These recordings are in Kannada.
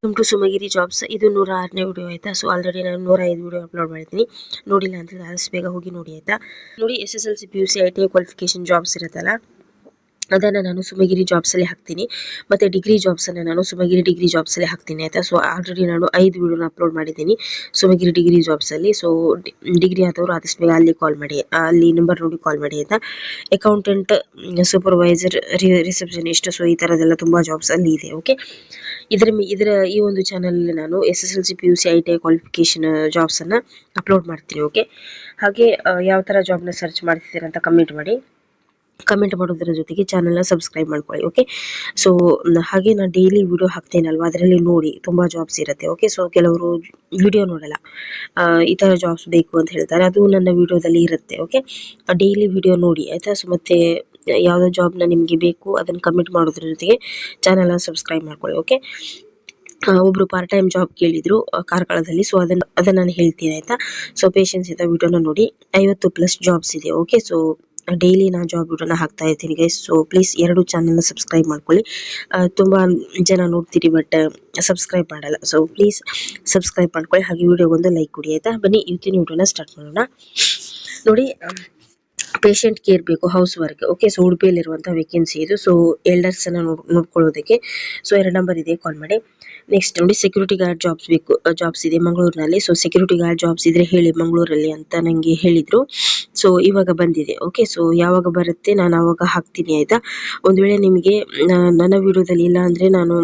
ವೆಲ್ಕಮ್ ಟು ಸುಮಗಿರಿ ಜಾಬ್ಸ್. ಇದು 106ನೇ ವಿಡಿಯೋ ಆಯ್ತಾ. ಸೊ ಆಲ್ರೆಡಿ ನಾನು 105 ವಿಡಿಯೋ ಅಪ್ಲೋಡ್ ಮಾಡಿದ್ದೀನಿ. ನೋಡಿಲ್ಲ ಅಂತ ಆದಷ್ಟು ಬೇಗ ಹೋಗಿ ನೋಡಿ ಆಯ್ತಾ. ನೋಡಿ, SSLC PUC ITI qualification jobs ಇರುತ್ತಲ್ಲ, ಅದನ್ನು ನಾನು ಸುಮಗಿರಿ ಜಾಬ್ಸಲ್ಲಿ ಹಾಕ್ತೀನಿ. ಮತ್ತು ಡಿಗ್ರಿ ಜಾಬ್ಸನ್ನು ನಾನು ಸುಮಗಿರಿ ಡಿಗ್ರಿ ಜಾಬ್ಸಲ್ಲಿ ಹಾಕ್ತೀನಿ ಆಯಿತಾ. ಸೊ ಆಲ್ರೆಡಿ ನಾನು 5 ವಿಡಿಯೋನ ಅಪ್ಲೋಡ್ ಮಾಡಿದ್ದೀನಿ ಸುಮಗಿರಿ ಡಿಗ್ರಿ ಜಾಬ್ಸಲ್ಲಿ. ಸೊ ಡಿಗ್ರಿ ಆದವರು ಆದಷ್ಟು ಬೇಗ ಅಲ್ಲಿ ಕಾಲ್ ಮಾಡಿ, ಅಲ್ಲಿ ನಂಬರ್ ನೋಡಿ ಕಾಲ್ ಮಾಡಿ ಆಯಿತಾ. ಅಕೌಂಟೆಂಟ್, ಸೂಪರ್ವೈಸರ್, ರಿಸೆಪ್ಷನಿಸ್ಟ್, ಸೊ ಈ ಥರದ್ದೆಲ್ಲ ತುಂಬ ಜಾಬ್ಸ್ ಅಲ್ಲಿ ಇದೆ. ಓಕೆ, ಇದರ ಈ ಒಂದು ಚಾನಲಲ್ಲಿ ನಾನು SSLC PUC ITI ಕ್ವಾಲಿಫಿಕೇಶನ್ ಜಾಬ್ಸನ್ನು ಅಪ್ಲೋಡ್ ಮಾಡ್ತೀನಿ. ಓಕೆ, ಹಾಗೆ ಯಾವ ಥರ ಜಾಬ್ನ ಸರ್ಚ್ ಮಾಡ್ತಿದ್ದೀರಾ ಅಂತ ಕಮೆಂಟ್ ಮಾಡೋದ್ರ ಜೊತೆಗೆ ಚಾನಲ್ನ ಸಬ್ಸ್ಕ್ರೈಬ್ ಮಾಡ್ಕೊಳ್ಳಿ. ಓಕೆ, ಸೊ ಹಾಗೆ ನಾನು ಡೈಲಿ ವಿಡಿಯೋ ಹಾಕ್ತೇನಲ್ವ, ಅದರಲ್ಲಿ ನೋಡಿ ತುಂಬ ಜಾಬ್ಸ್ ಇರುತ್ತೆ. ಓಕೆ, ಸೊ ಕೆಲವರು ವಿಡಿಯೋ ನೋಡಲ್ಲ, ಈ ಥರ ಜಾಬ್ಸ್ ಬೇಕು ಅಂತ ಹೇಳ್ತಾರೆ, ಅದು ನನ್ನ ವಿಡಿಯೋದಲ್ಲಿ ಇರುತ್ತೆ. ಓಕೆ, ಡೈಲಿ ವಿಡಿಯೋ ನೋಡಿ ಆಯಿತಾ. ಸೊ ಮತ್ತು ಯಾವುದೋ ಜಾಬ್ನ ನಿಮಗೆ ಬೇಕು ಅದನ್ನು ಕಮೆಂಟ್ ಮಾಡೋದ್ರ ಜೊತೆಗೆ ಚಾನಲ್ನ ಸಬ್ಸ್ಕ್ರೈಬ್ ಮಾಡ್ಕೊಳ್ಳಿ. ಓಕೆ, ಒಬ್ಬರು ಪಾರ್ಟ್ ಟೈಮ್ ಜಾಬ್ ಕೇಳಿದ್ರು ಕಾರ್ಕಳದಲ್ಲಿ. ಸೊ ಅದನ್ನು ನಾನು ಹೇಳ್ತೀನಿ ಆಯಿತಾ. ಸೊ ಪೇಷನ್ಸ್ ಇಂದ ವಿಡಿಯೋನ ನೋಡಿ. 50+ ಜಾಬ್ಸ್ ಇದೆ. ಓಕೆ, ಸೊ ಡೈಲಿ ನಾನು ಜಾಬ್ ವಿಡಿಯೋನ ಹಾಕ್ತಾ ಇರ್ತೀನಿ ಗೈಸ್. ಸೊ ಪ್ಲೀಸ್ 2 ಚಾನಲ್ನ ಸಬ್ಸ್ಕ್ರೈಬ್ ಮಾಡ್ಕೊಳ್ಳಿ. ತುಂಬ ಜನ ನೋಡ್ತೀರಿ ಬಟ್ ಸಬ್ಸ್ಕ್ರೈಬ್ ಮಾಡಲ್ಲ. ಸೊ ಪ್ಲೀಸ್ ಸಬ್ಸ್ಕ್ರೈಬ್ ಮಾಡ್ಕೊಳ್ಳಿ, ಹಾಗೆ ವಿಡಿಯೋಗೊಂದು ಲೈಕ್ ಕೊಡಿ ಆಯಿತಾ. ಬನ್ನಿ ಇವತ್ತಿನ ವಿಡಿಯೋನ ಸ್ಟಾರ್ಟ್ ಮಾಡೋಣ. ನೋಡಿ, ಪೇಷಂಟ್ ಕೇರ್ ಬೇಕು, ಹೌಸ್ ವರ್ಕ್. ಓಕೆ, ಸೊ ಉಡುಪಿಯಲ್ಲಿರುವಂಥ ವೇಕೆನ್ಸಿ ಇದು. ಸೊ ಎಲ್ಡರ್ಸನ್ನು ನೋಡ್ಕೊಳ್ಳೋದಕ್ಕೆ. ಸೊ 2 ನಂಬರ್ ಇದೆ, ಕಾಲ್ ಮಾಡಿ. ನೆಕ್ಸ್ಟ್ ನೋಡಿ, ಸೆಕ್ಯೂರಿಟಿ ಗಾರ್ಡ್ ಜಾಬ್ಸ್ ಬೇಕು, ಜಾಬ್ಸ್ ಇದೆ ಮಂಗಳೂರಿನಲ್ಲಿ. ಸೊ ಸೆಕ್ಯೂರಿಟಿ ಗಾರ್ಡ್ ಜಾಬ್ಸ್ ಇದ್ರೆ ಹೇಳಿ ಮಂಗಳೂರಲ್ಲಿ ಅಂತ ನನಗೆ ಹೇಳಿದರು. ಸೊ ಇವಾಗ ಬಂದಿದೆ. ಓಕೆ, ಸೊ ಯಾವಾಗ ಬರುತ್ತೆ ನಾನು ಆವಾಗ ಹಾಕ್ತೀನಿ ಆಯಿತಾ. ಒಂದು ವೇಳೆ ನಿಮಗೆ ನನ್ನ ವಿಡಿಯೋದಲ್ಲಿ ಇಲ್ಲ ಅಂದರೆ ನಾನು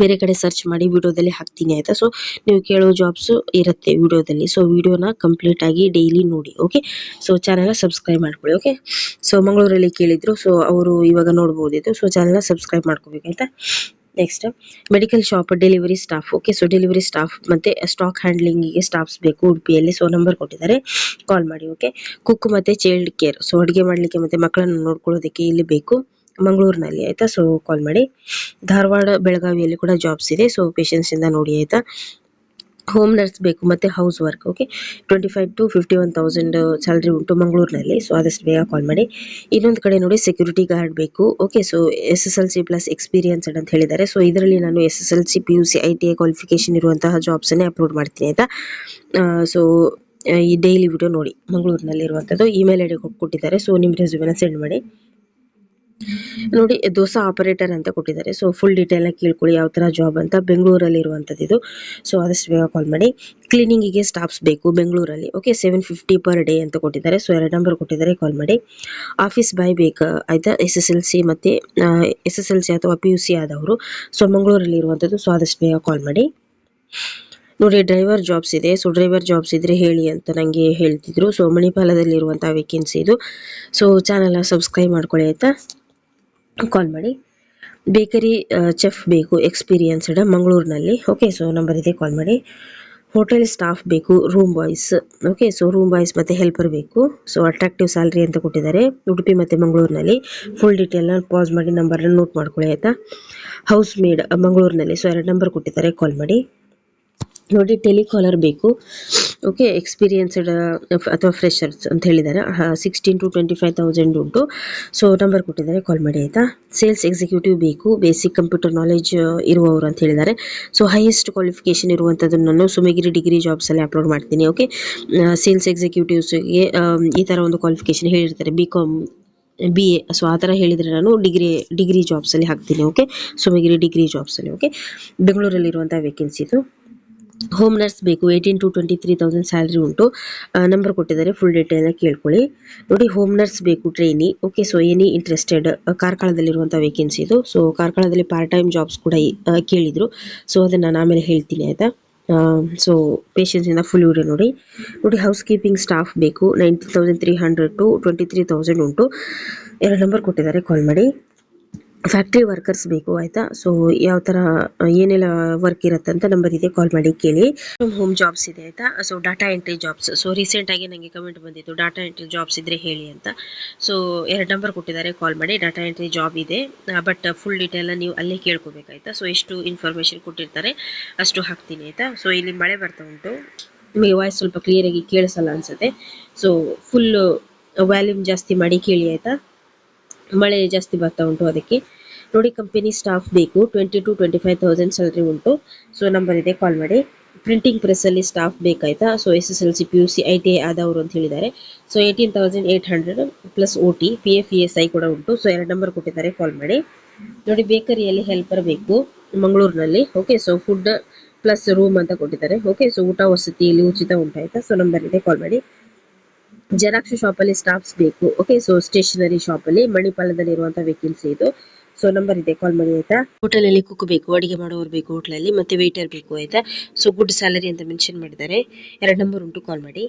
ಬೇರೆ ಕಡೆ ಸರ್ಚ್ ಮಾಡಿ ವಿಡಿಯೋದಲ್ಲಿ ಹಾಕ್ತೀನಿ ಆಯಿತಾ. ಸೊ ನೀವು ಕೇಳೋ ಜಾಬ್ಸು ಇರುತ್ತೆ ವಿಡಿಯೋದಲ್ಲಿ. ಸೊ ವಿಡಿಯೋನ ಕಂಪ್ಲೀಟ್ ಆಗಿ ಡೈಲಿ ನೋಡಿ. ಓಕೆ, ಸೊ ಚಾನಲ್ನ ಸಬ್ಸ್ಕ್ರೈಬ್ ಮಾಡ್ಕೊಳ್ಳಿ. ಓಕೆ, ಸೊ ಮಂಗಳೂರಲ್ಲಿ ಕೇಳಿದ್ರು, ಸೊ ಅವರು ಇವಾಗ ನೋಡ್ಬೋದಿತ್ತು. ಸೊ ಚಾನಲ್ನ ಸಬ್ಸ್ಕ್ರೈಬ್ ಮಾಡ್ಕೋಬೇಕಾಯ್ತಾ. Next, medical shop delivery staff. Okay, so delivery staff ಮತ್ತು ಸ್ಟಾಕ್ ಹ್ಯಾಂಡ್ಲಿಂಗಿಗೆ ಸ್ಟಾಫ್ಸ್ ಬೇಕು ಉಡುಪಿಯಲ್ಲಿ. ಸೊ ನಂಬರ್ ಕೊಟ್ಟಿದ್ದಾರೆ, ಕಾಲ್ ಮಾಡಿ. ಓಕೆ, ಕುಕ್ ಮತ್ತು ಚೈಲ್ಡ್ ಕೇರ್, ಸೊ ಅಡುಗೆ ಮಾಡಲಿಕ್ಕೆ ಮತ್ತು ಮಕ್ಕಳನ್ನು ನೋಡ್ಕೊಳ್ಳೋದಕ್ಕೆ ಇಲ್ಲಿ ಬೇಕು ಮಂಗಳೂರಿನಲ್ಲಿ ಆಯಿತಾ. ಸೊ ಕಾಲ್ ಮಾಡಿ. ಧಾರವಾಡ, ಬೆಳಗಾವಿಯಲ್ಲಿ ಕೂಡ ಜಾಬ್ಸ್ ಇದೆ. ಸೊ ಪೇಷನ್ಸಿಂದ ನೋಡಿ ಆಯಿತಾ. ಹೋಮ್ ನರ್ಸ್ ಬೇಕು ಮತ್ತು house work. Okay, 25,000 to 51,000 salary ಉಂಟು ಮಂಗಳೂರಿನಲ್ಲಿ. ಸೊ ಆದಷ್ಟು ಬೇಗ ಕಾಲ್ ಮಾಡಿ. ಇನ್ನೊಂದು ಕಡೆ ನೋಡಿ, ಸೆಕ್ಯೂರಿಟಿ ಗಾರ್ಡ್ ಬೇಕು. Okay, so SSLC plus experienced ಅಂತ ಹೇಳಿದ್ದಾರೆ. ಸೊ ಇದರಲ್ಲಿ ನಾನು SSLC PUC ITI ಕ್ವಾಲಿಫಿಕೇಶನ್ ಇರುವಂತಹ ಜಾಬ್ಸನ್ನೇ ಅಪ್ಲೋಡ್ ಮಾಡ್ತೀನಿ ಆಯಿತಾ. ಸೊ ಈ ಡೈಲಿ ವಿಡಿಯೋ ನೋಡಿ. ಮಂಗಳೂರಿನಲ್ಲಿ ಇರುವಂಥದ್ದು ಇಮೇಲ್ ಐಡಿ ಕೊಟ್ಟಿದ್ದಾರೆ. ಸೊ ನಿಮ್ಮ ರೆಸ್ಯೂಮೆನ ಸೆಂಡ್ ಮಾಡಿ. ನೋಡಿ, ದೋಸಾ ಆಪರೇಟರ್ ಅಂತ ಕೊಟ್ಟಿದ್ದಾರೆ. ಸೊ ಫುಲ್ ಡೀಟೇಲ್ನ ಕೇಳ್ಕೊಳ್ಳಿ ಯಾವ ಥರ ಜಾಬ್ ಅಂತ. ಬೆಂಗಳೂರಲ್ಲಿ ಇರುವಂಥದ್ದು ಇದು. ಸೊ ಆದಷ್ಟು ಬೇಗ ಕಾಲ್ ಮಾಡಿ. ಕ್ಲೀನಿಂಗಿಗೆ ಸ್ಟಾಫ್ಸ್ ಬೇಕು ಬೆಂಗಳೂರಲ್ಲಿ. ಓಕೆ, 750 ಪರ್ ಡೇ ಅಂತ ಕೊಟ್ಟಿದ್ದಾರೆ. ಸೊ 2 ನಂಬರ್ ಕೊಟ್ಟಿದ್ದಾರೆ, ಕಾಲ್ ಮಾಡಿ. ಆಫೀಸ್ ಬಾಯ್ ಬೇಕು ಆಯಿತಾ. SSLC ಮತ್ತು SSLC ಅಥವಾ PUC ಆದವರು. ಸೊ ಮಂಗಳೂರಲ್ಲಿ ಇರುವಂಥದ್ದು. ಸೊ ಆದಷ್ಟು ಬೇಗ ಕಾಲ್ ಮಾಡಿ. ನೋಡಿ, ಡ್ರೈವರ್ ಜಾಬ್ಸ್ ಇದೆ. ಸೊ ಡ್ರೈವರ್ ಜಾಬ್ಸ್ ಇದ್ರೆ ಹೇಳಿ ಅಂತ ನನಗೆ ಹೇಳ್ತಿದ್ರು. ಸೊ ಮಣಿಪಾಲದಲ್ಲಿರುವಂಥ ವೇಕೆನ್ಸಿ ಇದು. ಸೊ ಚಾನಲ್ನ ಸಬ್ಸ್ಕ್ರೈಬ್ ಮಾಡ್ಕೊಳ್ಳಿ ಆಯಿತಾ, ಕಾಲ್ ಮಾಡಿ. ಬೇಕರಿ ಚೆಫ್ ಬೇಕು ಎಕ್ಸ್ಪೀರಿಯನ್ಸ್ಡ್ ಮಂಗಳೂರಿನಲ್ಲಿ. ಓಕೆ, ಸೊ ನಂಬರ್ ಇದೆ, ಕಾಲ್ ಮಾಡಿ. ಹೋಟೆಲ್ ಸ್ಟಾಫ್ ಬೇಕು, room boys. Okay, so room boys ಮತ್ತು ಹೆಲ್ಪರ್ ಬೇಕು. ಸೊ ಅಟ್ರಾಕ್ಟಿವ್ ಸ್ಯಾಲ್ರಿ ಅಂತ ಕೊಟ್ಟಿದ್ದಾರೆ ಉಡುಪಿ ಮತ್ತು ಮಂಗಳೂರಿನಲ್ಲಿ. ಫುಲ್ ಡೀಟೇಲ್ನ ಪಾಸ್ ಮಾಡಿ ನಂಬರ್ನ ನೋಟ್ ಮಾಡ್ಕೊಳ್ಳಿ ಆಯಿತಾ. ಹೌಸ್ ಮೇಡ್ ಮಂಗಳೂರಿನಲ್ಲಿ. ಸೊ 2 ನಂಬರ್ ಕೊಟ್ಟಿದ್ದಾರೆ, ಕಾಲ್ ಮಾಡಿ. ನೋಡಿ, ಟೆಲಿಕಾಲರ್ ಬೇಕು. ಓಕೆ, ಎಕ್ಸ್ಪೀರಿಯನ್ಸ್ಡ್ ಅಥವಾ ಫ್ರೆಷರ್ಸ್ ಅಂತ ಹೇಳಿದ್ದಾರೆ. 16,000 to 25,000 ಉಂಟು. ಸೊ ನಂಬರ್ ಕೊಟ್ಟಿದ್ದಾರೆ, ಕಾಲ್ ಮಾಡಿ ಆಯಿತಾ. ಸೇಲ್ಸ್ ಎಕ್ಸಿಕ್ಯೂಟಿವ್ ಬೇಕು, ಬೇಸಿಕ್ ಕಂಪ್ಯೂಟರ್ ನಾಲೆಜ್ ಇರುವವರು ಅಂತ ಹೇಳಿದ್ದಾರೆ. ಸೊ ಹೈಯೆಸ್ಟ್ ಕ್ವಾಲಿಫಿಕೇಷನ್ ಇರುವಂಥದ್ದನ್ನು ನಾನು ಸುಮಗಿರಿ ಡಿಗ್ರಿ ಜಾಬ್ಸಲ್ಲಿ ಅಪ್ಲೋಡ್ ಮಾಡ್ತೀನಿ. ಓಕೆ, ಸೇಲ್ಸ್ ಎಕ್ಸಿಕ್ಯೂಟಿವ್ಸ್ಗೆ ಈ ಥರ ಒಂದು ಕ್ವಾಲಿಫಿಕೇಷನ್ ಹೇಳಿರ್ತಾರೆ, BCom BA. ಸೊ ಆ ಥರ ಹೇಳಿದರೆ ನಾನು ಡಿಗ್ರಿ ಜಾಬ್ಸಲ್ಲಿ ಹಾಕ್ತೀನಿ. ಓಕೆ, ಸುಮಗಿರಿ ಡಿಗ್ರಿ ಜಾಬ್ಸಲ್ಲಿ. ಓಕೆ, ಬೆಂಗಳೂರಲ್ಲಿರುವಂಥ ವೇಕೆನ್ಸಿ ಇದು. ಹೋಮ್ ನರ್ಸ್ ಬೇಕು, 18,000 to 23,000 ಸ್ಯಾಲ್ರಿ ಉಂಟು. ನಂಬರ್ ಕೊಟ್ಟಿದ್ದಾರೆ, ಫುಲ್ ಡೀಟೇಲ್ನ ಕೇಳ್ಕೊಳ್ಳಿ. ನೋಡಿ, ಹೋಮ್ ನರ್ಸ್ ಬೇಕು, trainee. Okay, so any interested. ಕಾರ್ಕಳದಲ್ಲಿರುವಂಥ ವೇಕೆನ್ಸಿ ಇದು. ಸೊ ಕಾರ್ಕಳದಲ್ಲಿ ಪಾರ್ಟ್ ಟೈಮ್ ಜಾಬ್ಸ್ ಕೂಡ ಕೇಳಿದರು. ಸೊ ಅದನ್ನು ನಾನು ಆಮೇಲೆ ಹೇಳ್ತೀನಿ ಆಯಿತಾ. ಸೊ ಪೇಷನ್ಸಿಂದ ಫುಲ್ ವಿಡಿಯೋ ನೋಡಿ. ಹೌಸ್ ಕೀಪಿಂಗ್ ಸ್ಟಾಫ್ ಬೇಕು, 19,300 to 23,000 ಉಂಟು. 2 ನಂಬರ್ ಕೊಟ್ಟಿದ್ದಾರೆ, ಕಾಲ್ ಮಾಡಿ. ಫ್ಯಾಕ್ಟ್ರಿ ವರ್ಕರ್ಸ್ ಬೇಕು ಆಯಿತಾ. ಸೊ ಯಾವ ಥರ ಏನೆಲ್ಲ ವರ್ಕ್ ಇರುತ್ತೆ ಅಂತ ನಂಬರ್ ಇದೆ, ಕಾಲ್ ಮಾಡಿ ಕೇಳಿ. ಹೋಮ್ ಜಾಬ್ಸ್ ಇದೆ ಆಯಿತಾ. So data entry jobs. So ರೀಸೆಂಟಾಗಿ ನನಗೆ ಕಮೆಂಟ್ ಬಂದಿತ್ತು, ಡಾಟಾ ಎಂಟ್ರಿ ಜಾಬ್ಸ್ ಇದ್ದರೆ ಹೇಳಿ ಅಂತ. ಸೊ 2 ನಂಬರ್ ಕೊಟ್ಟಿದ್ದಾರೆ, ಕಾಲ್ ಮಾಡಿ. ಡಾಟಾ ಎಂಟ್ರಿ ಜಾಬ್ ಇದೆ, ಬಟ್ ಫುಲ್ ಡೀಟೇಲ್ನ ನೀವು ಅಲ್ಲೇ ಕೇಳ್ಕೋಬೇಕಾಯ್ತಾ. ಸೊ ಎಷ್ಟು ಇನ್ಫಾರ್ಮೇಷನ್ ಕೊಟ್ಟಿರ್ತಾರೆ ಅಷ್ಟು ಹಾಕ್ತೀನಿ ಆಯಿತಾ. ಸೊ ಇಲ್ಲಿ ಮಳೆ ಬರ್ತಾ ಉಂಟು, ನಿಮಗೆ ವಾಯ್ಸ್ ಸ್ವಲ್ಪ ಕ್ಲಿಯರಾಗಿ ಕೇಳಿಸಲ್ಲ ಅನಿಸುತ್ತೆ. ಸೊ ಫುಲ್ ವ್ಯಾಲ್ಯೂಮ್ ಜಾಸ್ತಿ ಮಾಡಿ ಕೇಳಿ ಆಯಿತಾ. ಮಳೆ ಜಾಸ್ತಿ ಬರ್ತಾ ಉಂಟು ಅದಕ್ಕೆ. ನೋಡಿ ಕಂಪನಿ ಸ್ಟಾಫ್ ಬೇಕು, 20 to 25,000 ಸ್ಯಾಲರಿ ಉಂಟು. ಸೊ ನಂಬರ್ ಇದೆ, ಕಾಲ್ ಮಾಡಿ. ಪ್ರಿಂಟಿಂಗ್ ಪ್ರೆಸ್ ಅಲ್ಲಿ ಸ್ಟಾಫ್ ಬೇಕಾಯ್ತಾ. ಸೊ SSLC PUC ITI ಆದವರು ಅಂತ ಹೇಳಿದ್ದಾರೆ. So 18,800 plus OT PF ESI ಕೂಡ ಉಂಟು. ಸೊ 2 ನಂಬರ್ ಕೊಟ್ಟಿದ್ದಾರೆ, ಕಾಲ್ ಮಾಡಿ. ನೋಡಿ ಬೇಕರಿಯಲ್ಲಿ ಹೆಲ್ಪರ್ ಬೇಕು ಮಂಗಳೂರಿನಲ್ಲಿ. Okay, so food plus room ಅಂತ ಕೊಟ್ಟಿದ್ದಾರೆ. ಓಕೆ, ಸೊ ಊಟ ವಸತಿ ಇಲ್ಲಿ ಉಚಿತ ಉಂಟಾಯ್ತಾ. ಸೊ ನಂಬರ್ ಇದೆ, ಕಾಲ್ ಮಾಡಿ. ಜೆರಾಕ್ಸ್ ಶಾಪ್ ಅಲ್ಲಿ ಸ್ಟಾಫ್ಸ್ ಬೇಕು. ಓಕೆ, ಸೊ ಸ್ಟೇಷನರಿ ಶಾಪ್ ಅಲ್ಲಿ ಮಣಿಪಾಲದಲ್ಲಿ ಇರುವಂತಹ ವೇಕೆನ್ಸಿ ಇದು. ಸೊ ನಂಬರ್ ಇದೆ, ಕಾಲ್ ಮಾಡಿ ಆಯ್ತಾ. ಹೋಟೆಲ್ ಅಲ್ಲಿ ಕುಕ್ ಬೇಕು, ಅಡಿಗೆ ಮಾಡೋರು ಬೇಕು ಹೋಟೆಲ್ ಅಲ್ಲಿ, ಮತ್ತೆ ವೇಟರ್ ಬೇಕು ಆಯ್ತಾ. ಸೊ ಗುಡ್ ಸ್ಯಾಲರಿ ಅಂತ ಮೆನ್ಷನ್ ಮಾಡಿದ್ದಾರೆ. 2 ನಂಬರ್ ಉಂಟು, ಕಾಲ್ ಮಾಡಿ.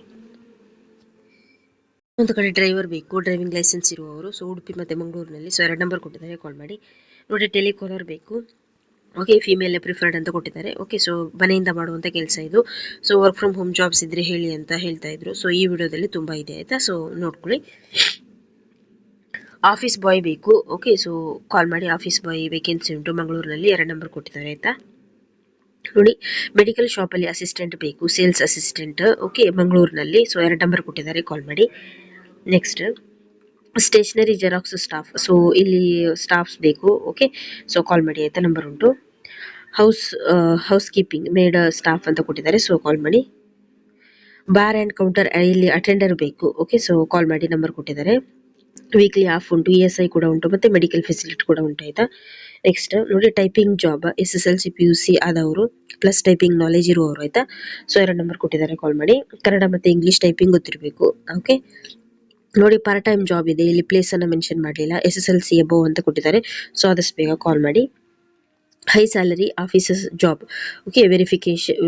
ಒಂದು ಕಡೆ ಡ್ರೈವರ್ ಬೇಕು, ಡ್ರೈವಿಂಗ್ ಲೈಸೆನ್ಸ್ ಇರುವವರು. ಸೊ ಉಡುಪಿ ಮತ್ತೆ ಮಂಗಳೂರಿನಲ್ಲಿ. ಸೊ 2 ನಂಬರ್ ಕೊಟ್ಟಿದ್ದಾರೆ, ಕಾಲ್ ಮಾಡಿ. ನೋಡಿ ಟೆಲಿಕಾಲರ್ ಬೇಕು. ಓಕೆ, ಫಿಮೇಲ್ ಪ್ರಿಫರ್ಡ್ ಅಂತ ಕೊಟ್ಟಿದ್ದಾರೆ. ಓಕೆ, ಸೊ ಮನೆಯಿಂದ ಮಾಡುವಂಥ ಕೆಲಸ ಇದು. So work from home jobs ಇದ್ರೆ ಹೇಳಿ ಅಂತ ಹೇಳ್ತಾ ಇದ್ರು. ಸೊ ಈ ವಿಡಿಯೋದಲ್ಲಿ ತುಂಬ ಇದೆ ಆಯ್ತಾ. ಸೊ ನೋಡ್ಕೊಳ್ಳಿ. ಆಫೀಸ್ ಬಾಯ್ ಬೇಕು. ಓಕೆ, ಸೊ ಕಾಲ್ ಮಾಡಿ. ಆಫೀಸ್ ಬಾಯ್ ವೇಕೆನ್ಸಿ ಉಂಟು ಮಂಗಳೂರಿನಲ್ಲಿ. 2 ನಂಬರ್ ಕೊಟ್ಟಿದ್ದಾರೆ ಆಯ್ತಾ. ನೋಡಿ ಮೆಡಿಕಲ್ ಶಾಪ್ ಅಲ್ಲಿ ಅಸಿಸ್ಟೆಂಟ್ ಬೇಕು, ಸೇಲ್ಸ್ ಅಸಿಸ್ಟೆಂಟ್. ಓಕೆ, ಮಂಗಳೂರಿನಲ್ಲಿ. ಸೊ 2 ನಂಬರ್ ಕೊಟ್ಟಿದ್ದಾರೆ, ಕಾಲ್ ಮಾಡಿ. Next stationery xerox staff. So ಇಲ್ಲಿ ಸ್ಟಾಫ್ಸ್ ಬೇಕು. ಓಕೆ, ಸೊ ಕಾಲ್ ಮಾಡಿ ಆಯ್ತಾ. ನಂಬರ್ ಉಂಟು. ಹೌಸ್ ಕೀಪಿಂಗ್ ಮೇಡ್ ಸ್ಟಾಫ್ ಅಂತ ಕೊಟ್ಟಿದ್ದಾರೆ. ಸೊ ಕಾಲ್ ಮಾಡಿ. ಬಾರ್ ಅಂಡ್ ಕೌಂಟರ್ ಇಲ್ಲಿ ಅಟೆಂಡರ್ ಬೇಕು. ಓಕೆ, ಸೊ ಕಾಲ್ ಮಾಡಿ. ನಂಬರ್ ಕೊಟ್ಟಿದ್ದಾರೆ. ವೀಕ್ಲಿ ಆಫ್ ಉಂಟು, ESI ಕೂಡ ಉಂಟು, ಮತ್ತೆ ಮೆಡಿಕಲ್ ಫೆಸಿಲಿಟಿ ಕೂಡ ಉಂಟು ಆಯ್ತಾ. ನೆಕ್ಸ್ಟ್ ನೋಡಿ ಟೈಪಿಂಗ್ ಜಾಬ್, SSLC PUC ಆದವರು ಪ್ಲಸ್ ಟೈಪಿಂಗ್ ನಾಲೆಜ್ ಇರುವವರು ಆಯ್ತಾ. ಸೊ 2 ನಂಬರ್ ಕೊಟ್ಟಿದ್ದಾರೆ, ಕಾಲ್ ಮಾಡಿ. ಕನ್ನಡ ಮತ್ತೆ ಇಂಗ್ಲಿಷ್ ಟೈಪಿಂಗ್ ಗೊತ್ತಿರಬೇಕು. ಓಕೆ, ನೋಡಿ ಪಾರ್ಟ್ ಟೈಮ್ ಜಾಬ್ ಇದೆ. ಇಲ್ಲಿ ಪ್ಲೇಸ್ ಅನ್ನ ಮೆನ್ಷನ್ ಮಾಡಲಿಲ್ಲ. SSLC ಅಬೋವ್ ಅಂತ ಕೊಟ್ಟಿದ್ದಾರೆ. ಸೊ ಆದಷ್ಟು ಬೇಗ ಕಾಲ್ ಮಾಡಿ. High salary offices job. Okay, verification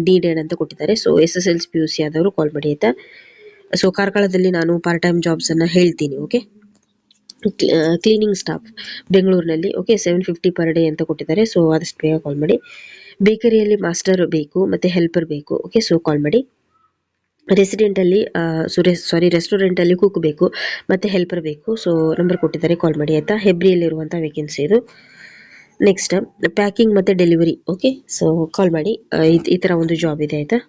needed ಅಂತ ಕೊಟ್ಟಿದ್ದಾರೆ. ಸೊ SSLC PUC ಆದವರು ಕಾಲ್ ಮಾಡಿ ಆಯ್ತಾ. ಸೊ ಕಾರ್ಕಳದಲ್ಲಿ ನಾನು ಪಾರ್ಟ್ ಟೈಮ್ ಜಾಬ್ಸ್ ಅನ್ನ ಹೇಳ್ತೀನಿ. ಓಕೆ, ಕ್ಲೀನಿಂಗ್ ಸ್ಟಾಫ್ ಬೆಂಗಳೂರಿನಲ್ಲಿ. ಓಕೆ, 750 ಪರ್ ಡೇ ಅಂತ ಕೊಟ್ಟಿದ್ದಾರೆ. ಸೊ ಆದಷ್ಟು ಬೇಗ ಕಾಲ್ ಮಾಡಿ. ಬೇಕರಿಯಲ್ಲಿ ಮಾಸ್ಟರ್ ಬೇಕು ಮತ್ತೆ ಹೆಲ್ಪರ್ ಬೇಕು. ಓಕೆ, ಸೊ ಕಾಲ್ ಮಾಡಿ. ರೆಸಿಡೆಂಟ್ ಅಲ್ಲಿ ರೆಸ್ಟೋರೆಂಟ್ ಅಲ್ಲಿ ಕುಕ್ ಬೇಕು ಮತ್ತೆ ಹೆಲ್ಪರ್ ಬೇಕು. ಸೊ ನಂಬರ್ ಕೊಟ್ಟಿದ್ದಾರೆ, ಕಾಲ್ ಮಾಡಿ ಆಯ್ತಾ. ಹೆಬ್ರಿಯಲ್ಲಿ ಇರುವಂತಹ ವೇಕೆನ್ಸಿ ಇದು. ನೆಕ್ಸ್ಟ್ ಪ್ಯಾಕಿಂಗ್ ಮತ್ತೆ ಡೆಲಿವರಿ. ಓಕೆ, ಸೊ ಕಾಲ್ ಮಾಡಿ. ಈ ತರ ಒಂದು ಜಾಬ್ ಇದೆ ಆಯ್ತಾ.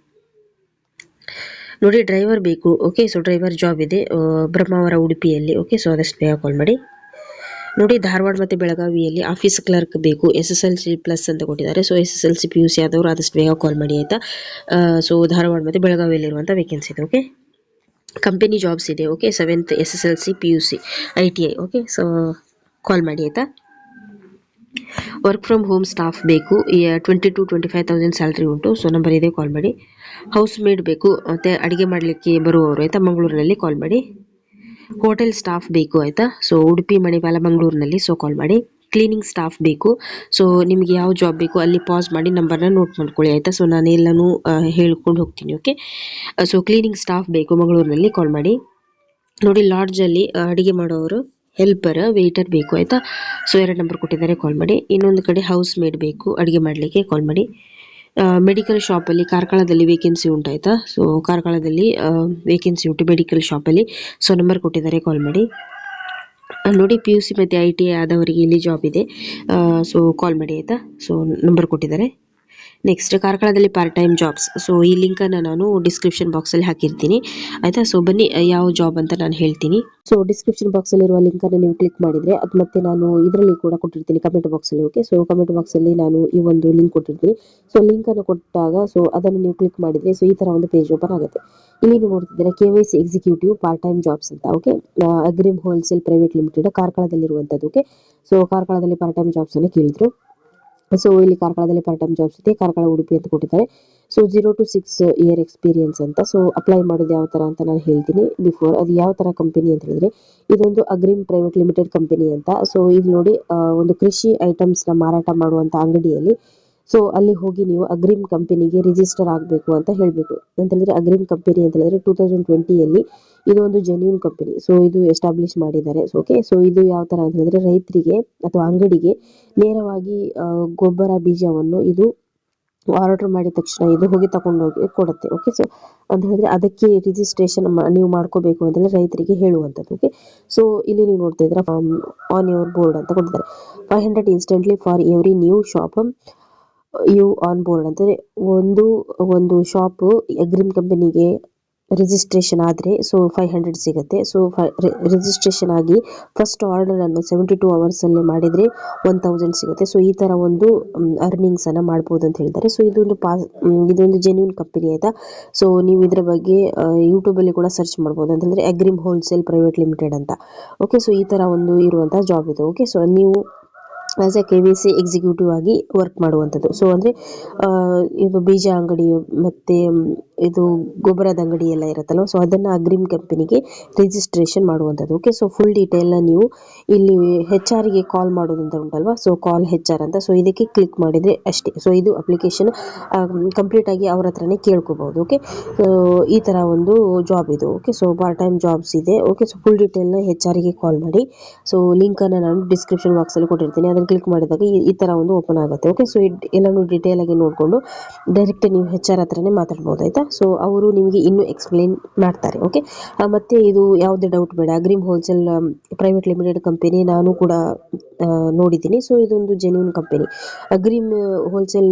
ನೋಡಿ ಡ್ರೈವರ್ ಬೇಕು. ಓಕೆ, ಸೊ ಡ್ರೈವರ್ ಜಾಬ್ ಇದೆ ಬ್ರಹ್ಮಾವರ ಉಡುಪಿಯಲ್ಲಿ. ಓಕೆ, ಸೊ ಆದಷ್ಟು ಬೇಗ ಕಾಲ್ ಮಾಡಿ. ನೋಡಿ ಧಾರವಾಡ ಮತ್ತೆ ಬೆಳಗಾವಿಯಲ್ಲಿ ಆಫೀಸ್ ಕ್ಲರ್ಕ್ ಬೇಕು, SSLC ಪ್ಲಸ್ ಅಂತ ಕೊಟ್ಟಿದ್ದಾರೆ. ಸೊ SSLC PUC ಆದವರು ಆದಷ್ಟು ಬೇಗ ಕಾಲ್ ಮಾಡಿ ಆಯ್ತಾ. ಸೊ ಧಾರವಾಡ ಮತ್ತೆ ಬೆಳಗಾವಿಯಲ್ಲಿ ಇರುವಂಥ ವೇಕೆನ್ಸಿ ಇದೆ. ಓಕೆ, ಕಂಪನಿ ಜಾಬ್ಸ್ ಇದೆ. Okay, 7th SSLC PUC ITI. Okay, so call ಮಾಡಿ ಆಯ್ತಾ. ವರ್ಕ್ ಫ್ರಮ್ ಹೋಮ್ ಸ್ಟಾಫ್ ಬೇಕು, 20 to 25,000 ಸ್ಯಾಲರಿ ಉಂಟು. ಸೊ ನಂಬರ್ ಇದೆ, ಕಾಲ್ ಮಾಡಿ. ಹೌಸ್ ಮೇಡ್ ಬೇಕು ಮತ್ತೆ ಅಡಿಗೆ ಮಾಡಲಿಕ್ಕೆ ಬರುವವರು ಆಯ್ತಾ, ಮಂಗಳೂರಿನಲ್ಲಿ. ಕಾಲ್ ಮಾಡಿ. ಹೋಟೆಲ್ ಸ್ಟಾಫ್ ಬೇಕು ಆಯ್ತಾ. ಸೊ ಉಡುಪಿ ಮಣಿಪಾಲ ಮಂಗಳೂರಿನಲ್ಲಿ. ಸೊ ಕಾಲ್ ಮಾಡಿ. ಕ್ಲೀನಿಂಗ್ ಸ್ಟಾಫ್ ಬೇಕು. ಸೊ ನಿಮಗೆ ಯಾವ ಜಾಬ್ ಬೇಕು ಅಲ್ಲಿ ಪಾಸ್ ಮಾಡಿ ನಂಬರ್ನ ನೋಟ್ ಮಾಡ್ಕೊಳ್ಳಿ ಆಯ್ತಾ. ಸೊ ನಾನು ಎಲ್ಲನೂ ಹೇಳ್ಕೊಂಡು ಹೋಗ್ತೀನಿ. ಓಕೆ, ಸೊ ಕ್ಲೀನಿಂಗ್ ಸ್ಟಾಫ್ ಬೇಕು ಮಂಗಳೂರಿನಲ್ಲಿ, ಕಾಲ್ ಮಾಡಿ. ನೋಡಿ ಲಾಡ್ಜ್ ಅಲ್ಲಿ ಅಡಿಗೆ ಮಾಡೋರು ಹೆಲ್ಪರ್ ವೇಟರ್ ಬೇಕು ಆಯ್ತಾ. ಸೊ 2 ನಂಬರ್ ಕೊಟ್ಟಿದ್ದಾರೆ, ಕಾಲ್ ಮಾಡಿ. ಇನ್ನೊಂದು ಕಡೆ ಹೌಸ್ ಮೇಡ್ ಬೇಕು ಅಡಿಗೆ ಮಾಡಲಿಕ್ಕೆ, ಕಾಲ್ ಮಾಡಿ. ಮೆಡಿಕಲ್ ಶಾಪ್ ಅಲ್ಲಿ ಕಾರ್ಕಳದಲ್ಲಿ ವೇಕೆನ್ಸಿ ಉಂಟಾಯ್ತಾ. ಸೊ ಕಾರ್ಕಳದಲ್ಲಿ ವೇಕೆನ್ಸಿ ಉಂಟು ಮೆಡಿಕಲ್ ಶಾಪ್ ಅಲ್ಲಿ. ಸೊ ನಂಬರ್ ಕೊಟ್ಟಿದ್ದಾರೆ, ಕಾಲ್ ಮಾಡಿ. ನೋಡಿ PUC ಮತ್ತೆ ITI ಆದವರಿಗೆ ಇಲ್ಲಿ ಜಾಬ್ ಇದೆ. ಸೊ ಕಾಲ್ ಮಾಡಿ ಆಯ್ತಾ. ಸೊ ನಂಬರ್ ಕೊಟ್ಟಿದ್ದಾರೆ. ನೆಕ್ಸ್ಟ್ ಕಾರ್ಕಳದಲ್ಲಿ ಪಾರ್ಟ್ ಟೈಮ್ ಜಾಬ್ಸ್. ಸೊ ಈ ಲಿಂಕ್ ಅನ್ನ ನಾನು ಡಿಸ್ಕ್ರಿಪ್ಷನ್ ಬಾಕ್ಸ್ ಅಲ್ಲಿ ಹಾಕಿರ್ತೀನಿ ಆಯ್ತಾ. ಸೊ ಬನ್ನಿ ಯಾವ ಜಾಬ್ ಅಂತ ನಾನು ಹೇಳ್ತೀನಿ. ಸೊ ಡಿಸ್ಕ್ರಿಪ್ಷನ್ ಬಾಕ್ಸ್ ಅಲ್ಲಿ ಇರುವ ಲಿಂಕ್ ಅನ್ನು ನೀವು ಕ್ಲಿಕ್ ಮಾಡಿದ್ರೆ ಅದು ಮತ್ತೆ ನಾನು ಇದರಲ್ಲಿ ಕೂಡ ಕೊಟ್ಟಿರ್ತೀನಿ ಕಮೆಂಟ್ ಬಾಕ್ಸ್ ಅಲ್ಲಿ. ಓಕೆ, ಸೊ ಕಮೆಂಟ್ ಬಾಕ್ಸ್ ಅಲ್ಲಿ ನಾನು ಈ ಒಂದು ಲಿಂಕ್ ಕೊಟ್ಟಿರ್ತೀನಿ. ಸೊ ಲಿಂಕ್ ಅನ್ನು ಕೊಟ್ಟಾಗ ಸೊ ಅದನ್ನು ನೀವು ಕ್ಲಿಕ್ ಮಾಡಿದ್ರೆ ಸೊ ಈ ತರ ಒಂದು ಪೇಜ್ ಓಪನ್ ಆಗುತ್ತೆ. ಇಲ್ಲಿ ನೀವು ನೋಡ್ತಿದ್ದೀರಾ KYC executive part time jobs ಅಂತ. Okay, Agrim wholesale private limited ಕಾರ್ಕಳದಲ್ಲಿ ಇರುವಂತದ್ದು. ಓಕೆ, ಸೊ ಕಾರ್ಕಳದಲ್ಲಿ ಪಾರ್ಟ್ ಟೈಮ್ ಜಾಬ್ಸ್ ಅನ್ನು ಕೇಳಿದ್ರು. ಸೊ ಇಲ್ಲಿ ಕಾರ್ಕಳದಲ್ಲಿ ಪಾರ್ಟ್ ಟೈಮ್ ಜಾಬ್ಸ್ ಇದೆ. ಕಾರ್ಕಳ ಉಡುಪಿ ಅಂತ ಕೊಟ್ಟಿದ್ದಾರೆ. ಸೊ 0 to 6 year ಎಕ್ಸ್ಪೀರಿಯನ್ಸ್ ಅಂತ. ಸೊ ಅಪ್ಲೈ ಮಾಡೋದು ಯಾವ ತರ ಅಂತ ನಾನು ಹೇಳ್ತೀನಿ ಬಿಫೋರ್. ಅದು ಯಾವ ತರ ಕಂಪನಿ ಅಂತ ಹೇಳಿದ್ರೆ ಇದೊಂದು ಅಗ್ರಿಮ್ ಪ್ರೈವೇಟ್ ಲಿಮಿಟೆಡ್ ಕಂಪನಿ ಅಂತ. ಸೊ ಇಲ್ಲಿ ನೋಡಿ ಒಂದು ಕೃಷಿ ಐಟಮ್ಸ್ ನ ಮಾರಾಟ ಮಾಡುವಂತ ಅಂಗಡಿಯಲ್ಲಿ. ಸೊ ಅಲ್ಲಿ ಹೋಗಿ ನೀವು ಅಗ್ರಿಮ್ ಕಂಪನಿಗೆ ರಿಜಿಸ್ಟರ್ ಆಗಬೇಕು ಅಂತ ಹೇಳಬೇಕು. ಅಂತ ಹೇಳಿದ್ರೆ ಅಗ್ರಿಮ್ ಕಂಪನಿ ಅಂತ ಹೇಳಿದ್ರೆ 2020ಯಲ್ಲಿ ಇದು ಒಂದು ಜೆನ್ಯೂನ್ ಕಂಪನಿ. ಸೊ ಇದು ಎಸ್ಟಾಬ್ಲಿಷ್ ಮಾಡಿದ್ದಾರೆ. ಓಕೆ, ಸೊ ಇದು ಯಾವ ತರ ಅಂತ ಹೇಳಿದ್ರೆ ರೈತರಿಗೆ ಅಥವಾ ಅಂಗಡಿಗೆ ನೇರವಾಗಿ ಗೊಬ್ಬರ ಬೀಜವನ್ನು ಇದು ಆರ್ಡರ್ ಮಾಡಿದ ತಕ್ಷಣ ಇದು ಹೋಗಿ ತಗೊಂಡೋಗಿ ಕೊಡುತ್ತೆ. ಓಕೆ, ಸೊ ಅಂತ ಹೇಳಿದ್ರೆ ಅದಕ್ಕೆ ರಿಜಿಸ್ಟ್ರೇಷನ್ ನೀವು ಮಾಡ್ಕೋಬೇಕು ಅಂತ ಹೇಳಿ ರೈತರಿಗೆ ಹೇಳುವಂಥದ್ದು. ಓಕೆ, ಸೊ ಇಲ್ಲಿ ನೀವು ನೋಡ್ತಾ ಇದ್ರೆ ಆನ್ ಯುವರ್ ಬೋರ್ಡ್ ಅಂತ ಕೊಟ್ಟಿದ್ದಾರೆ. 500 instantly for every new shop you onboard ಅಂತಂದ್ರೆ ಒಂದು ಶಾಪ್ ಅಗ್ರಿಮ್ ಕಂಪನಿಗೆ ರಿಜಿಸ್ಟ್ರೇಷನ್ ಆದರೆ ಸೊ 500 ಸಿಗುತ್ತೆ. ಸೊ ರಿಜಿಸ್ಟ್ರೇಷನ್ ಆಗಿ ಫಸ್ಟ್ ಆರ್ಡರನ್ನು 72 ಅವರ್ಸಲ್ಲಿ ಮಾಡಿದರೆ 1000 ಸಿಗುತ್ತೆ. ಸೊ ಈ ಥರ ಒಂದು ಅರ್ನಿಂಗ್ಸನ್ನು ಮಾಡ್ಬೋದು ಅಂತ ಹೇಳ್ತಾರೆ. ಸೊ ಇದೊಂದು ಜೆನ್ಯೂನ್ ಕಂಪನಿ ಆಯಿತಾ. ಸೊ ನೀವು ಇದರ ಬಗ್ಗೆ ಯೂಟ್ಯೂಬಲ್ಲಿ ಕೂಡ ಸರ್ಚ್ ಮಾಡ್ಬೋದು, ಅಂತಂದರೆ ಅಗ್ರಿಮ್ ಹೋಲ್ಸೇಲ್ ಪ್ರೈವೇಟ್ ಲಿಮಿಟೆಡ್ ಅಂತ. ಓಕೆ, ಸೊ ಈ ಥರ ಒಂದು ಇರುವಂಥ ಜಾಬ್ ಇದು. ಓಕೆ, ಸೊ ನೀವು ಆಸ್ ಎ KVC ಎಕ್ಸಿಕ್ಯೂಟಿವ್ ಆಗಿ ವರ್ಕ್ ಮಾಡುವಂಥದ್ದು. ಸೊ ಅಂದರೆ ಇದು ಬೀಜ ಅಂಗಡಿ ಮತ್ತು ಇದು ಗೊಬ್ಬರದ ಅಂಗಡಿ ಎಲ್ಲ ಇರುತ್ತಲ್ಲ, ಸೊ ಅದನ್ನು ಅಗ್ರಿಮ್ ಕಂಪನಿಗೆ ರಿಜಿಸ್ಟ್ರೇಷನ್ ಮಾಡುವಂಥದ್ದು. ಓಕೆ, ಸೊ ಫುಲ್ ಡೀಟೇಲ್ನ ನೀವು ಇಲ್ಲಿ HR ಕಾಲ್ ಮಾಡೋದು ಅಂತ ಉಂಟಲ್ವಾ, ಸೊ ಕಾಲ್ HR ಅಂತ, ಸೊ ಇದಕ್ಕೆ ಕ್ಲಿಕ್ ಮಾಡಿದರೆ ಅಷ್ಟೇ. ಸೊ ಇದು ಅಪ್ಲಿಕೇಶನ್ ಕಂಪ್ಲೀಟಾಗಿ ಅವ್ರ ಹತ್ರನೇ ಕೇಳ್ಕೊಬೋದು. ಓಕೆ, ಸೊ ಈ ಥರ ಒಂದು ಜಾಬ್ ಇದು. Okay, so part time jobs ಇದೆ. ಓಕೆ, ಸೊ ಫುಲ್ ಡೀಟೇಲ್ನ HR ಕಾಲ್ ಮಾಡಿ. ಸೊ ಲಿಂಕನ್ನು ನಾನು ಡಿಸ್ಕ್ರಿಪ್ಷನ್ ಬಾಕ್ಸಲ್ಲಿ ಕೊಟ್ಟಿರ್ತೀನಿ, ಅದನ್ನು ಕ್ಲಿಕ್ ಮಾಡಿದಾಗ ಈ ಥರ ಒಂದು ಓಪನ್ ಆಗುತ್ತೆ. ಓಕೆ, ಸೊ ಎಲ್ಲನೂ ಡೀಟೇಲಾಗಿ ನೋಡಿಕೊಂಡು ಡೈರೆಕ್ಟ್ ನೀವು HR ಹತ್ರನೇ ಮಾತಾಡ್ಬೋದು ಆಯಿತಾ. ಸೊ ಅವರು ನಿಮಗೆ ಇನ್ನೂ ಎಕ್ಸ್ಪ್ಲೇನ್ ಮಾಡ್ತಾರೆ. ಓಕೆ, ಮತ್ತು ಇದು ಯಾವುದೇ ಡೌಟ್ ಬೇಡ, Agrim wholesale private limited company ನಾನು ಕೂಡ ನೋಡಿದ್ದೀನಿ. ಸೊ ಇದೊಂದು genuine company. Agrim wholesale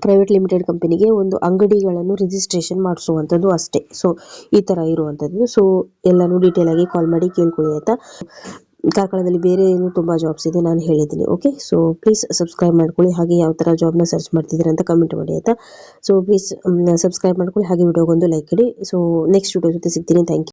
private limited ಕಂಪನಿಗೆ ಒಂದು ಅಂಗಡಿಗಳನ್ನು ರಿಜಿಸ್ಟ್ರೇಷನ್ ಮಾಡಿಸುವಂಥದ್ದು ಅಷ್ಟೇ. ಸೊ ಈ ಥರ ಇರುವಂಥದ್ದು. ಸೊ ಎಲ್ಲನೂ ಡೀಟೇಲಾಗಿ ಕಾಲ್ ಮಾಡಿ ಕೇಳ್ಕೊಳ್ಳಿ ಆಯಿತಾ. ಕಾರ್ಕಳದಲ್ಲಿ ಬೇರೆ ಏನು ತುಂಬ ಜಾಬ್ಸ್ ಇದೆ, ನಾನು ಹೇಳಿದ್ದೀನಿ. ಓಕೆ, ಸೊ ಪ್ಲೀಸ್ ಸಬ್ಸ್ಕ್ರೈಬ್ ಮಾಡ್ಕೊಳ್ಳಿ. ಹಾಗೆ ಯಾವ ಥರ ಜಾಬ್ನ ಸರ್ಚ್ ಮಾಡ್ತಿದ್ದೀರಾ ಅಂತ ಕಮೆಂಟ್ ಮಾಡಿ ಆಯಿತಾ. ಸೊ ಪ್ಲೀಸ್ ಸಬ್ಸ್ಕ್ರೈಬ್ ಮಾಡ್ಕೊಳ್ಳಿ, ಹಾಗೆ ವಿಡಿಯೋಗೊಂದು ಲೈಕ್ ಇಡಿ. ಸೊ ನೆಕ್ಸ್ಟ್ ವಿಡಿಯೋ ಜೊತೆ ಸಿಗ್ತೀನಿ. Thank you.